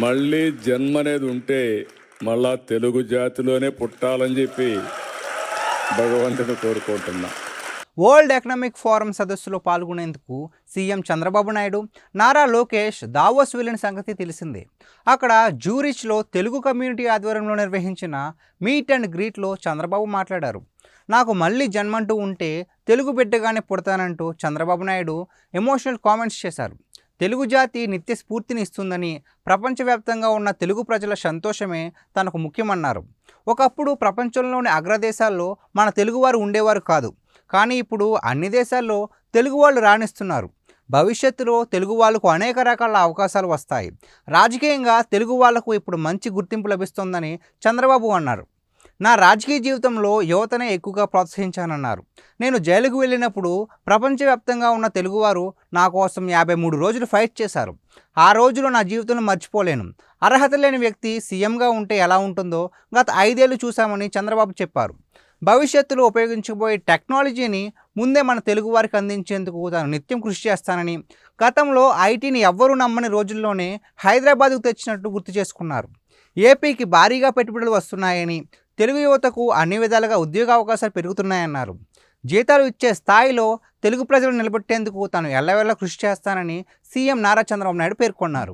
మళ్ళీ జన్మ అనేది ఉంటే మళ్ళా తెలుగు జాతిలోనే పుట్టాలని చెప్పి భగవంతుని కోరుకుంటున్నా. వరల్డ్ ఎకనామిక్ ఫోరం సదస్సులో పాల్గొనేందుకు సీఎం చంద్రబాబు నాయుడు, నారా లోకేష్ దావోస్ వెళ్లిన సంగతి తెలిసిందే. అక్కడ జ్యూరిచ్లో తెలుగు కమ్యూనిటీ ఆధ్వర్యంలో నిర్వహించిన మీట్ అండ్ గ్రీట్లో చంద్రబాబు మాట్లాడారు. నాకు మళ్ళీ జన్మంటూ ఉంటే తెలుగు బిడ్డగానే పుడతానంటూ చంద్రబాబు నాయుడు ఎమోషనల్ కామెంట్స్ చేశారు. తెలుగు జాతి నిత్య స్ఫూర్తిని ఇస్తుందని, ప్రపంచవ్యాప్తంగా ఉన్న తెలుగు ప్రజల సంతోషమే తనకు ముఖ్యమన్నారు. ఒకప్పుడు ప్రపంచంలోని అగ్రదేశాల్లో మన తెలుగువారు ఉండేవారు కాదు, కానీ ఇప్పుడు అన్ని దేశాల్లో తెలుగు వాళ్ళు రాణిస్తున్నారు. భవిష్యత్తులో తెలుగు వాళ్ళకు అనేక రకాల అవకాశాలు వస్తాయి. రాజకీయంగా తెలుగు వాళ్లకు ఇప్పుడు మంచి గుర్తింపు లభిస్తోందని చంద్రబాబు అన్నారు. నా రాజకీయ జీవితంలో యువతనే ఎక్కువగా ప్రోత్సహించానన్నారు. నేను జైలుకు వెళ్ళినప్పుడు ప్రపంచవ్యాప్తంగా ఉన్న తెలుగువారు నా కోసం 53 రోజులు ఫైట్ చేశారు. ఆ రోజులు నా జీవితంలో మర్చిపోలేను. అర్హత లేని వ్యక్తి సీఎంగా ఉంటే ఎలా ఉంటుందో గత 5 ఏళ్ళు చూశామని చంద్రబాబు చెప్పారు. భవిష్యత్తులో ఉపయోగించబోయే టెక్నాలజీని ముందే మన తెలుగువారికి అందించేందుకు తాను నిత్యం కృషి చేస్తానని, గతంలో ఐటీని ఎవ్వరూ నమ్మని రోజుల్లోనే హైదరాబాద్కు తెచ్చినట్టు గుర్తు చేసుకున్నారు. ఏపీకి భారీగా పెట్టుబడులు వస్తున్నాయని, తెలుగు యువతకు అన్ని విధాలుగా ఉద్యోగ అవకాశాలు పెరుగుతున్నాయన్నారు. జీతాలు ఇచ్చే స్థాయిలో తెలుగు ప్రజలు నిలబెట్టేందుకు తాను ఎల్లవేళలా కృషి చేస్తానని సీఎం నారా చంద్రబాబు నాయుడు పేర్కొన్నారు.